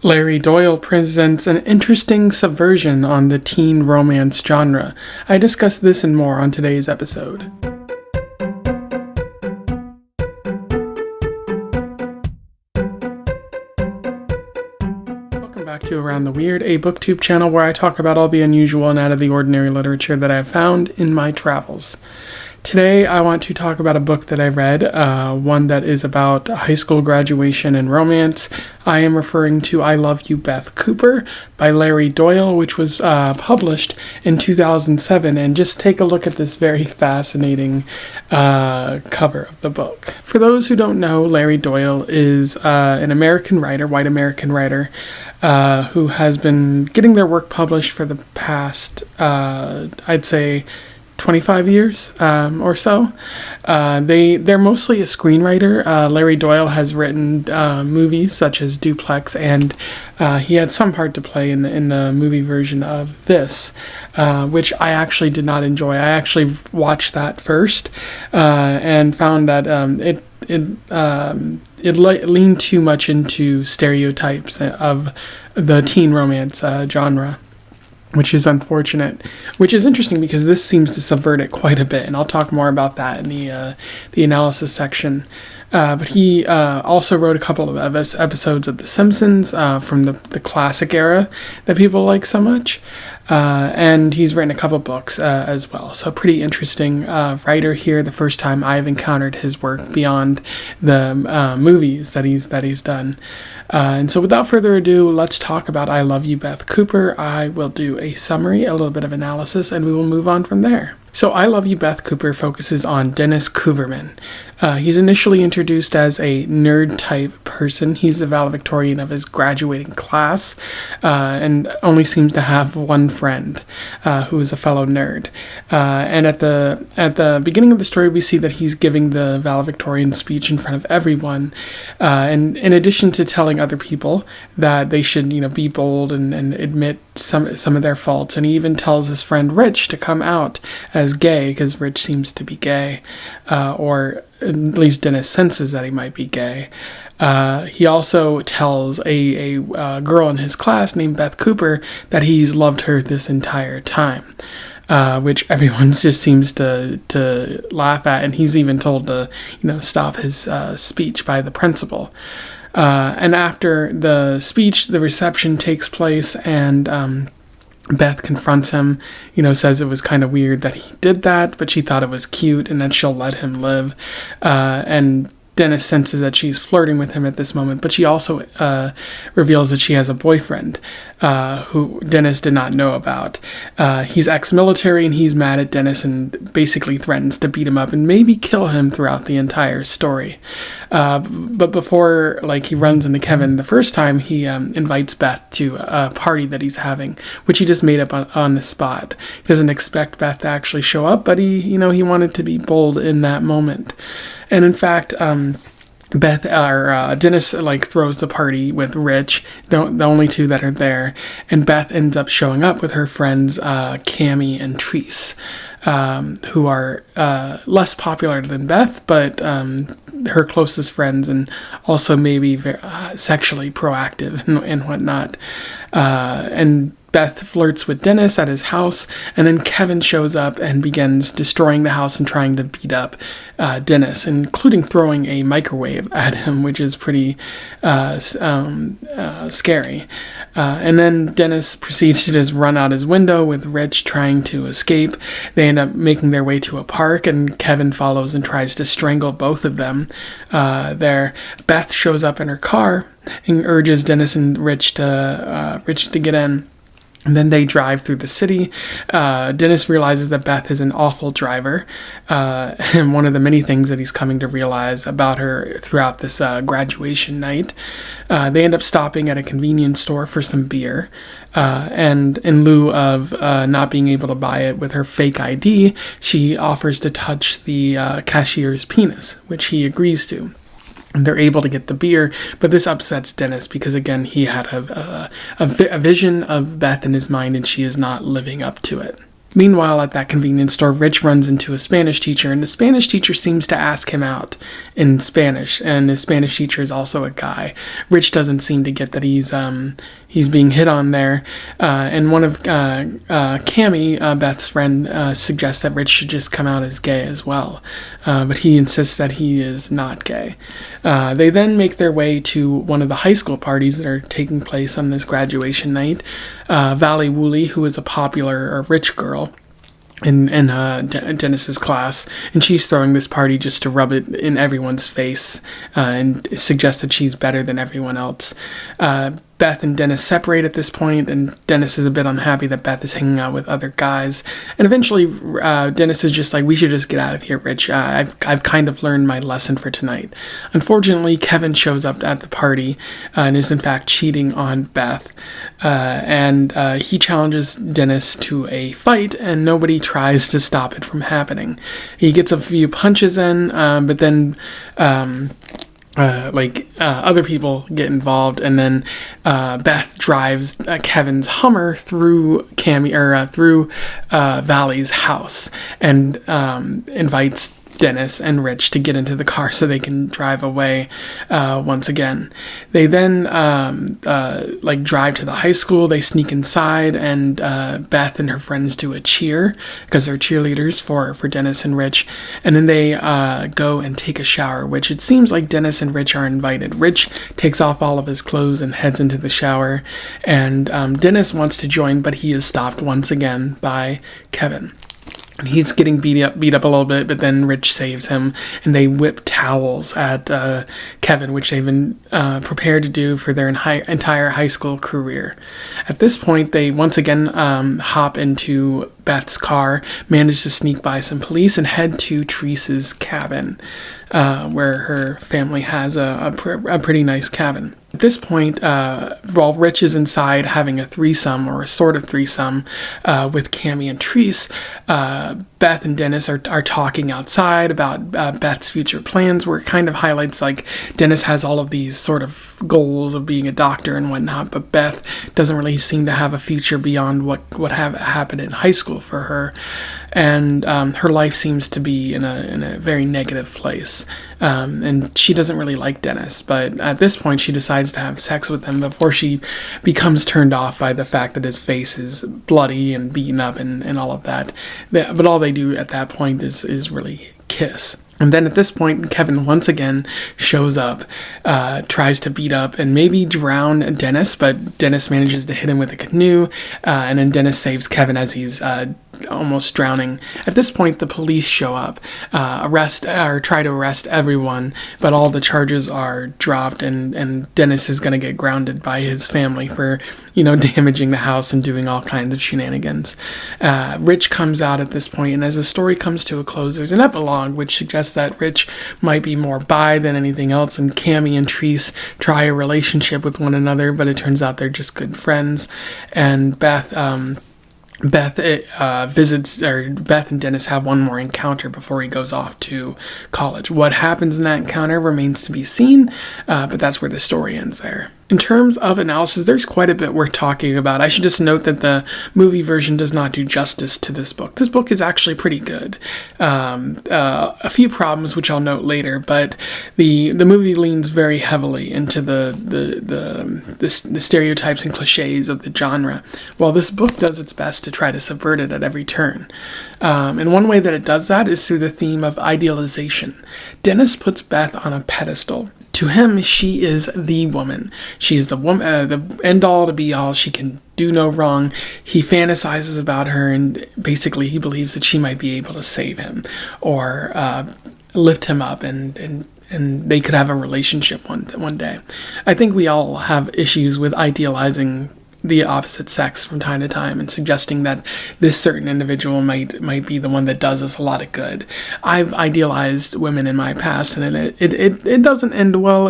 Larry Doyle presents an interesting subversion on the teen romance genre. I discuss this and more on today's episode. Welcome back to Around the Weird, a booktube channel where I talk about all the unusual and out of the ordinary literature that I've found in my travels. Today, I want to talk about a book that I read, one that is about high school graduation and romance. I am referring to I Love You, Beth Cooper by Larry Doyle, which was published in 2007. And just take a look at this very fascinating cover of the book. For those who don't know, Larry Doyle is an American writer, white American writer, who has been getting their work published for the past, I'd say, 25 years or so. They're mostly a screenwriter. Larry Doyle has written movies such as Duplex, and he had some part to play in the movie version of this, which I actually did not enjoy. I actually watched that first and found that it leaned too much into stereotypes of the teen romance genre, which is unfortunate, which is interesting because this seems to subvert it quite a bit, and I'll talk more about that in the analysis section. But he also wrote a couple of episodes of The Simpsons from the classic era that people like so much, and he's written a couple books as well. So pretty interesting writer here. The first time I've encountered his work beyond the movies that he's done. And so without further ado, let's talk about I Love You, Beth Cooper. I will do a summary, a little bit of analysis, and we will move on from there. So I Love You, Beth Cooper focuses on Denis Cooverman. He's initially introduced as a nerd-type person. He's the valedictorian of his graduating class and only seems to have one friend who is a fellow nerd. And at the beginning of the story, we see that he's giving the valedictorian speech in front of everyone. And in addition to telling other people that they should, be bold and admit some of their faults, and he even tells his friend Rich to come out as gay, because Rich seems to be gay, or at least Dennis senses that he might be gay. He also tells a girl in his class named Beth Cooper that he's loved her this entire time, which everyone just seems to laugh at, and he's even told to stop his speech by the principal. And after the speech, the reception takes place, and Beth confronts him, says it was kind of weird that he did that, but she thought it was cute and that she'll let him live. And Dennis senses that she's flirting with him at this moment, but she also reveals that she has a boyfriend who Dennis did not know about. He's ex-military, and he's mad at Dennis and basically threatens to beat him up and maybe kill him throughout the entire story. But before he runs into Kevin the first time, he invites Beth to a party that he's having, which he just made up on the spot. He doesn't expect Beth to actually show up, but he wanted to be bold in that moment. And in fact, Dennis throws the party with Rich, the only two that are there, and Beth ends up showing up with her friends Cammie and Treese, who are less popular than Beth, but her closest friends, and also maybe sexually proactive and whatnot. And Beth flirts with Dennis at his house, and then Kevin shows up and begins destroying the house and trying to beat up Dennis, including throwing a microwave at him, which is pretty scary. And then Dennis proceeds to just run out his window with Rich trying to escape. They end up making their way to a park, and Kevin follows and tries to strangle both of them there. Beth shows up in her car and urges Dennis and Rich to get in. And then they drive through the city. Dennis realizes that Beth is an awful driver, and one of the many things that he's coming to realize about her throughout this graduation night. They end up stopping at a convenience store for some beer, and in lieu of not being able to buy it with her fake ID, she offers to touch the cashier's penis, which he agrees to. And they're able to get the beer, but this upsets Dennis because, again, he had a vision of Beth in his mind, and she is not living up to it. Meanwhile, at that convenience store, Rich runs into a Spanish teacher, and the Spanish teacher seems to ask him out in Spanish, and the Spanish teacher is also a guy. Rich doesn't seem to get that he's being hit on there, and one of Cammy, Beth's friend, suggests that Rich should just come out as gay as well, but he insists that he is not gay. They then make their way to one of the high school parties that are taking place on this graduation night. Valley Woolley, who is a popular or rich girl in Denis's class, and she's throwing this party just to rub it in everyone's face and suggest that she's better than everyone else. Beth and Denis separate at this point, and Denis is a bit unhappy that Beth is hanging out with other guys. And eventually, Denis is just like, we should just get out of here, Rich. I've kind of learned my lesson for tonight. Unfortunately, Kevin shows up at the party and is in fact cheating on Beth. And he challenges Denis to a fight, and nobody tries to stop it from happening. He gets a few punches in, but then other people get involved, and then Beth drives Kevin's Hummer through through Valley's house, and invites Denis and Rich to get into the car so they can drive away once again. They then drive to the high school. They sneak inside, and Beth and her friends do a cheer because they're cheerleaders for Denis and Rich. And then they go and take a shower, which it seems like Denis and Rich are invited. Rich takes off all of his clothes and heads into the shower, and Denis wants to join, but he is stopped once again by Kevin. And he's getting beat up a little bit, but then Rich saves him, and they whip towels at Kevin, which they've been prepared to do for their entire high school career. At this point, they once again hop into Beth's car, manage to sneak by some police, and head to Teresa's cabin, where her family has a pretty nice cabin. At this point, while Rich is inside having a threesome, or a sort of threesome, with Cammy and Therese, Beth and Denis are talking outside about Beth's future plans, where it kind of highlights, like, Denis has all of these sort of goals of being a doctor and whatnot, but Beth doesn't really seem to have a future beyond what happened in high school for her. And her life seems to be in a very negative place. And she doesn't really like Denis, but at this point she decides to have sex with him before she becomes turned off by the fact that his face is bloody and beaten up and all of that. But all they do at that point is really kiss. And then at this point, Kevin once again shows up, tries to beat up and maybe drown Denis, but Denis manages to hit him with a canoe, and then Denis saves Kevin as he's almost drowning. At this point, the police show up, try to arrest everyone, but all the charges are dropped, and Denis is going to get grounded by his family for, damaging the house and doing all kinds of shenanigans. Rich comes out at this point, and as the story comes to a close, there's an epilogue which suggests that Rich might be more bi than anything else, and Cammy and Therese try a relationship with one another, but it turns out they're just good friends. And Beth and Denis have one more encounter before he goes off to college. What happens in that encounter remains to be seen, but that's where the story ends there. In terms of analysis, there's quite a bit worth talking about. I should just note that the movie version does not do justice to this book. This book is actually pretty good. A few problems, which I'll note later, but the movie leans very heavily into the stereotypes and cliches of the genre, while this book does its best to try to subvert it at every turn. And one way that it does that is through the theme of idealization. Denis puts Beth on a pedestal. To him, she is the woman. She is the woman, the end-all to be-all. She can do no wrong. He fantasizes about her, and basically he believes that she might be able to save him or lift him up, and they could have a relationship one day. I think we all have issues with idealizing the opposite sex from time to time and suggesting that this certain individual might be the one that does us a lot of good. I've idealized women in my past, and it doesn't end well.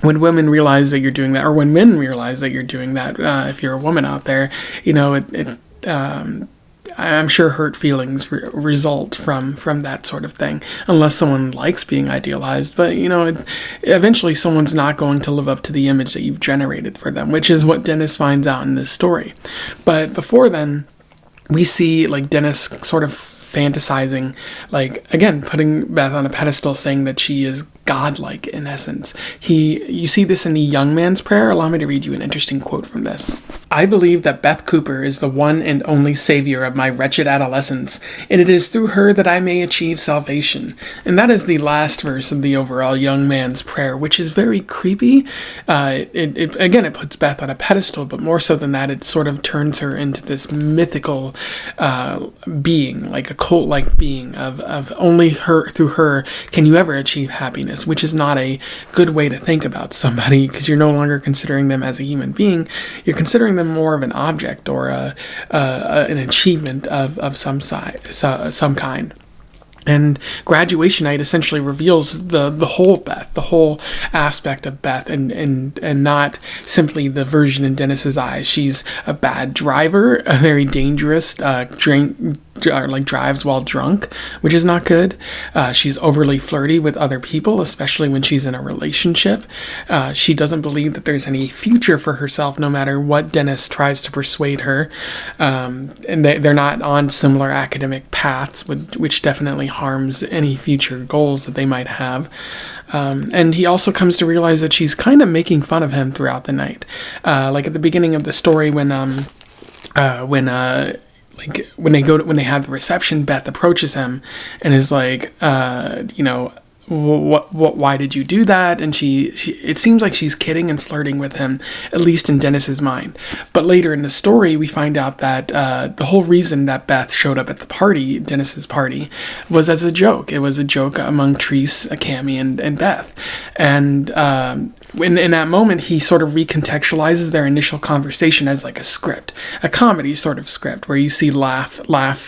When women realize that you're doing that, or when men realize that you're doing that, if you're a woman out there, I'm sure hurt feelings result from that sort of thing, unless someone likes being idealized. But eventually someone's not going to live up to the image that you've generated for them, which is what Denis finds out in this story. But before then, we see like Denis sort of fantasizing, like, again, putting Beth on a pedestal, saying that she is godlike in essence. You see this in the young man's prayer. Allow me to read you an interesting quote from this. "I believe that Beth Cooper is the one and only savior of my wretched adolescence, and it is through her that I may achieve salvation." And that is the last verse of the overall young man's prayer, which is very creepy. It puts Beth on a pedestal, but more so than that, it sort of turns her into this mythical being, like a cult-like being of only her, through her can you ever achieve happiness, which is not a good way to think about somebody, because you're no longer considering them as a human being. You're considering them more of an object or an achievement of some kind. And Graduation Night essentially reveals the whole Beth, the whole aspect of Beth, and not simply the version in Denis's eyes. She's a bad driver, a very dangerous, drives while drunk, which is not good. She's overly flirty with other people, especially when she's in a relationship. She doesn't believe that there's any future for herself, no matter what Denis tries to persuade her. And they're not on similar academic paths, which definitely harms any future goals that they might have. And he also comes to realize that she's kind of making fun of him throughout the night. Like at the beginning of the story, when they have the reception, Beth approaches him and is like, why did you do that? And she it seems like she's kidding and flirting with him, at least in Denis's mind. But later in the story, we find out that the whole reason that Beth showed up at the party, Denis's party, was as a joke. It was a joke among Treese, Cami, and Beth. And in that moment, he sort of recontextualizes their initial conversation as like a script, a comedy sort of script, where you see laugh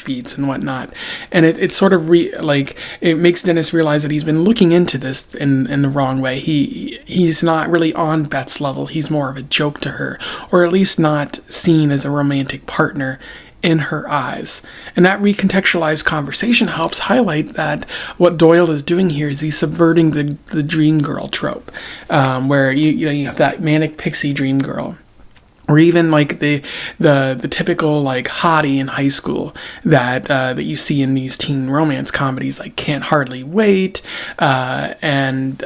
beats and whatnot. And it sort of it makes Denis realize that he's been looking into this in the wrong way. He's not really on Beth's level. He's more of a joke to her, or at least not seen as a romantic partner in her eyes. And that recontextualized conversation helps highlight that what Doyle is doing here is he's subverting the dream girl trope, where you have that manic pixie dream girl, or even like the typical like hottie in high school that you see in these teen romance comedies, like Can't Hardly Wait, and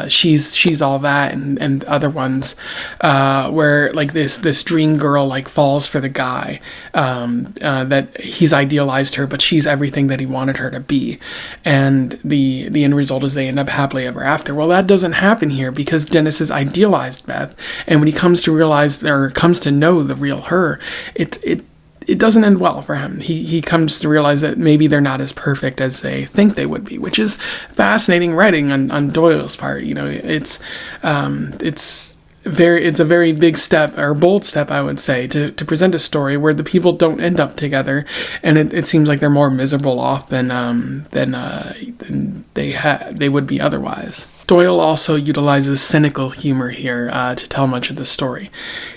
she's all that, and other ones where like this dream girl like falls for the guy, that he's idealized her, but she's everything that he wanted her to be, and the end result is they end up happily ever after. Well, that doesn't happen here, because Denis has idealized Beth, and when he comes to realize or comes to know the real her, it doesn't end well for him. He comes to realize that maybe they're not as perfect as they think they would be, which is fascinating writing on Doyle's part. It's a very big step, or bold step, I would say, to present a story where the people don't end up together, and it seems like they're more miserable off than they would be otherwise. Doyle also utilizes cynical humor here to tell much of the story.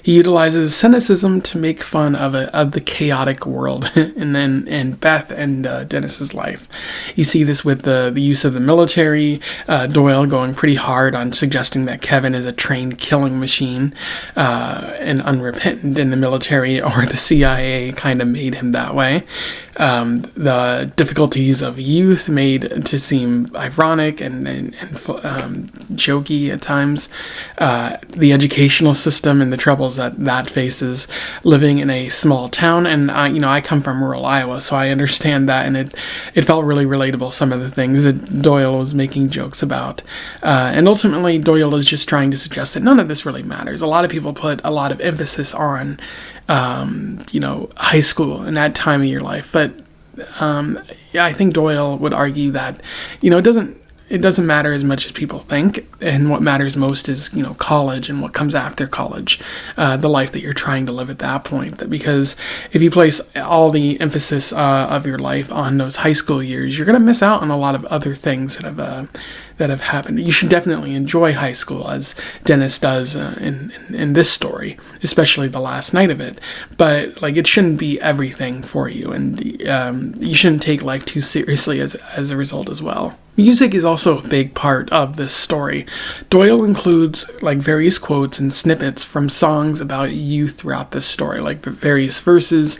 He utilizes cynicism to make fun of the chaotic world in Beth and Denis's life. You see this with the use of the military, Doyle going pretty hard on suggesting that Kevin is a trained killing machine and unrepentant in the military, or the CIA kind of made him that way. The difficulties of youth made to seem ironic and jokey at times. The educational system and the troubles that faces living in a small town. And I come from rural Iowa, so I understand that, and it felt really relatable, some of the things that Doyle was making jokes about. And ultimately, Doyle is just trying to suggest that none of this really matters. A lot of people put a lot of emphasis on high school and that time of your life. But I think Doyle would argue that, it doesn't matter as much as people think, and what matters most is, college and what comes after college, the life that you're trying to live at that point. Because if you place all the emphasis of your life on those high school years, you're going to miss out on a lot of other things that have happened. You should definitely enjoy high school, as Denis does in this story, especially the last night of it. But like, it shouldn't be everything for you, and you shouldn't take life too seriously as a result as well. Music is also a big part of this story. Doyle includes like various quotes and snippets from songs about youth throughout this story, like various verses,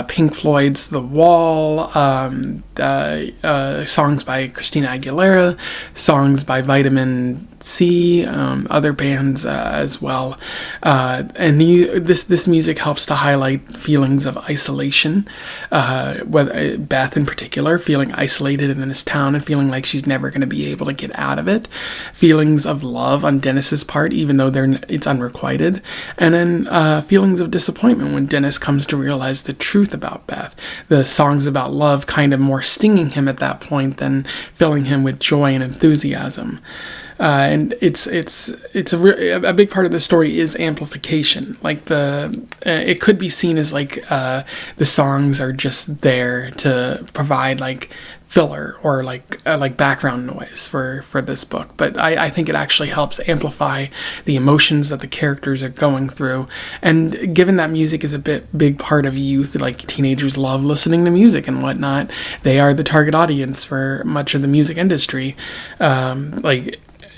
Pink Floyd's The Wall, songs by Christina Aguilera, songs by Vitamin C, other bands as well. And this music helps to highlight feelings of isolation, whether Beth in particular, feeling isolated in this town and feeling like she's never going to be able to get out of it. Feelings of love on Denis's part, even though it's unrequited. And then feelings of disappointment when Denis comes to realize the truth about Beth. The songs about love kind of more stinging him at that point than filling him with joy and enthusiasm. And it's a big part of the story is amplification. Like it could be seen as like the songs are just there to provide like filler or like background noise for this book, but I think it actually helps amplify the emotions that the characters are going through. And given that music is a big part of youth, like teenagers love listening to music and whatnot, they are the target audience for much of the music industry.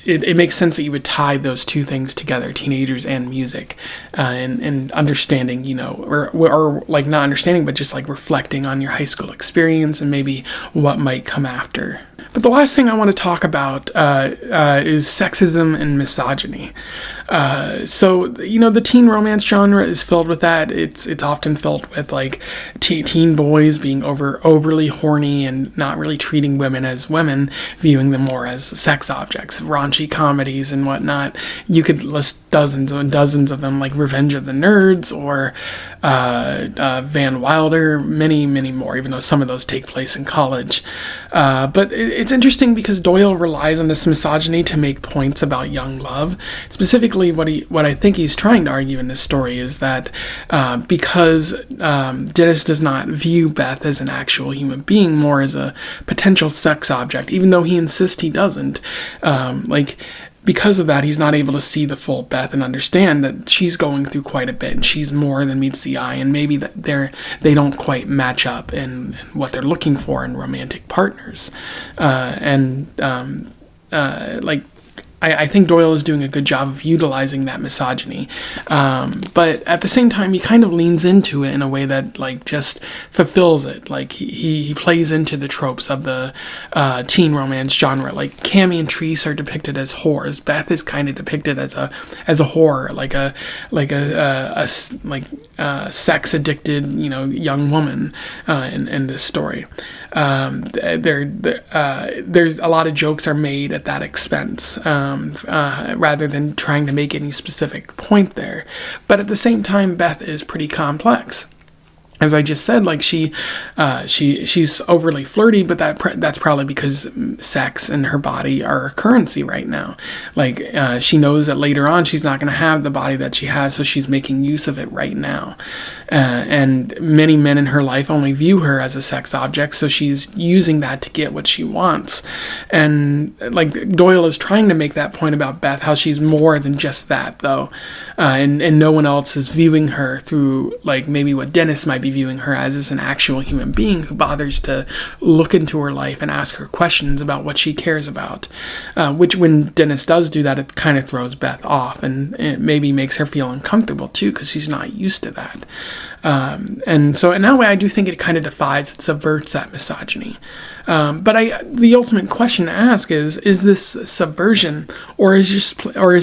It makes sense that you would tie those two things together, teenagers and music, and understanding, or like not understanding, but just like reflecting on your high school experience and maybe what might come after. But the last thing I want to talk about is sexism and misogyny. So the teen romance genre is filled with that. It's often filled with like teen boys being overly horny and not really treating women as women, viewing them more as sex objects, raunchy comedies and whatnot. You could list dozens and dozens of them, like Revenge of the Nerds or Van Wilder, many more, even though some of those take place in college. But it's interesting because Doyle relies on this misogyny to make points about young love. Specifically, what I think he's trying to argue in this story is that because Denis does not view Beth as an actual human being, more as a potential sex object, even though he insists he doesn't, because of that, he's not able to see the full Beth and understand that she's going through quite a bit and she's more than meets the eye, and maybe that they don't quite match up in what they're looking for in romantic partners. I think Doyle is doing a good job of utilizing that misogyny, but at the same time, he kind of leans into it in a way that like just fulfills it. Like he plays into the tropes of the teen romance genre. Like Cammy and Treese are depicted as whores. Beth is kind of depicted as a whore, like a sex addicted young woman in this story. There's a lot of jokes are made at that expense, rather than trying to make any specific point there. But at the same time, Beth is pretty complex. As I just said, like she's overly flirty, but that's probably because sex and her body are a currency right now. Like she knows that later on she's not going to have the body that she has, so she's making use of it right now. And many men in her life only view her as a sex object, so she's using that to get what she wants. And like Doyle is trying to make that point about Beth, how she's more than just that, though, and no one else is viewing her through like maybe what Denis might be viewing her as an actual human being who bothers to look into her life and ask her questions about what she cares about, which when Denis does do that, it kind of throws Beth off, and it maybe makes her feel uncomfortable too because she's not used to that. And so in that way, I do think it kind of defies, it subverts that misogyny. But the ultimate question to ask is this subversion, or is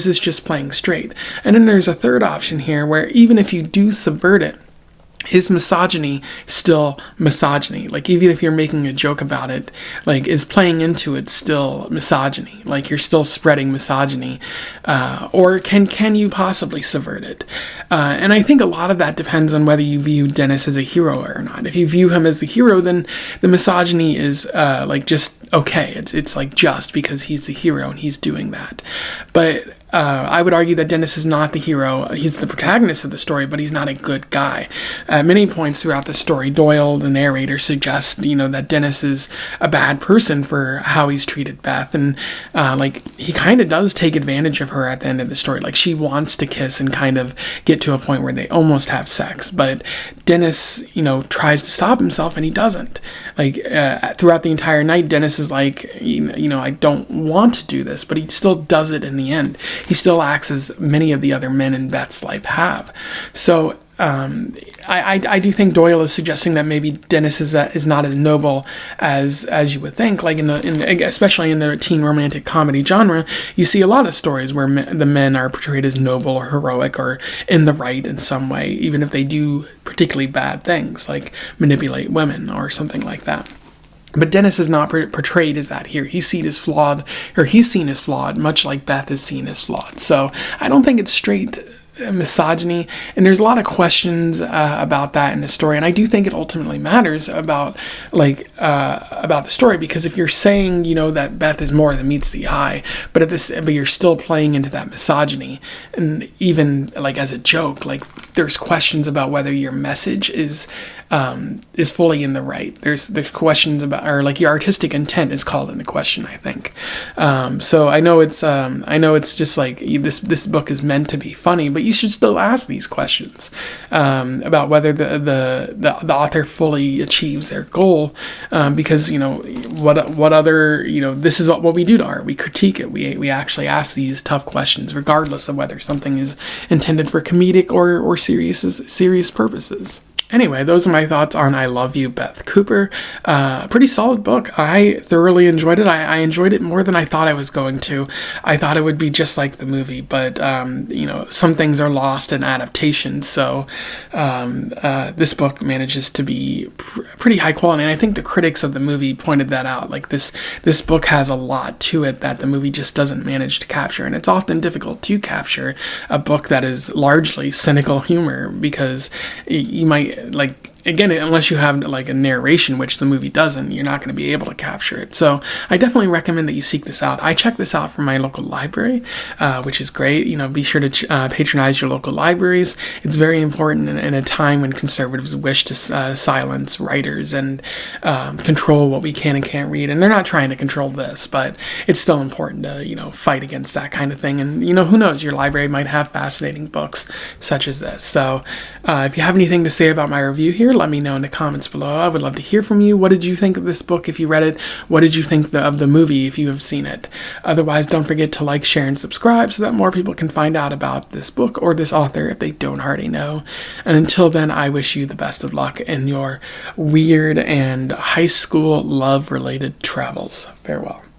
this just playing straight? And then there's a third option here where even if you do subvert it, is misogyny still misogyny? Like, even if you're making a joke about it, like, is playing into it still misogyny? Like, you're still spreading misogyny, or can you possibly subvert it? And I think a lot of that depends on whether you view Denis as a hero or not. If you view him as the hero, then the misogyny is like just okay. It's like just because he's the hero and he's doing that. But I would argue that Denis is not the hero. He's the protagonist of the story, but he's not a good guy. At many points throughout the story, Doyle, the narrator, suggests, that Denis is a bad person for how he's treated Beth. And, he kind of does take advantage of her at the end of the story. Like, she wants to kiss and kind of get to a point where they almost have sex. But Denis, tries to stop himself, and he doesn't. Throughout the entire night, Denis is like, I don't want to do this, but he still does it in the end. He still acts as many of the other men in Beth's life have. So I do think Doyle is suggesting that maybe Denis is not as noble as you would think. Like especially in the teen romantic comedy genre, you see a lot of stories where the men are portrayed as noble or heroic or in the right in some way, even if they do particularly bad things like manipulate women or something like that. But Denis is not portrayed as that here. He's seen as flawed, much like Beth is seen as flawed. So I don't think it's straight misogyny, and there's a lot of questions about that in the story, and I do think it ultimately matters about the story, because if you're saying that Beth is more than meets the eye, but you're still playing into that misogyny, and even as a joke, there's questions about whether your message is fully in the right. There's questions about, or your artistic intent is called into question, I think. So I know it's just this book is meant to be funny, but you should still ask these questions about whether the author fully achieves their goal, because what other this is what we do to art. We critique it. We actually ask these tough questions, regardless of whether something is intended for comedic or serious purposes. Anyway, those are my thoughts on I Love You, Beth Cooper. Pretty solid book. I thoroughly enjoyed it. I enjoyed it more than I thought I was going to. I thought it would be just like the movie, but, some things are lost in adaptation. So this book manages to be pretty high quality. And I think the critics of the movie pointed that out. This book has a lot to it that the movie just doesn't manage to capture. And it's often difficult to capture a book that is largely cynical humor, because you might, again, unless you have a narration, which the movie doesn't, you're not going to be able to capture it. So I definitely recommend that you seek this out. I checked this out from my local library, which is great. Be sure to patronize your local libraries. It's very important in a time when conservatives wish to silence writers and control what we can and can't read. And they're not trying to control this, but it's still important to, fight against that kind of thing. And, who knows, your library might have fascinating books such as this. So if you have anything to say about my review here, let me know in the comments below. I would love to hear from you. What did you think of this book if you read it? What did you think of the movie if you have seen it? Otherwise, don't forget to like, share, and subscribe so that more people can find out about this book or this author if they don't already know. And until then, I wish you the best of luck in your weird and high school love-related travels. Farewell.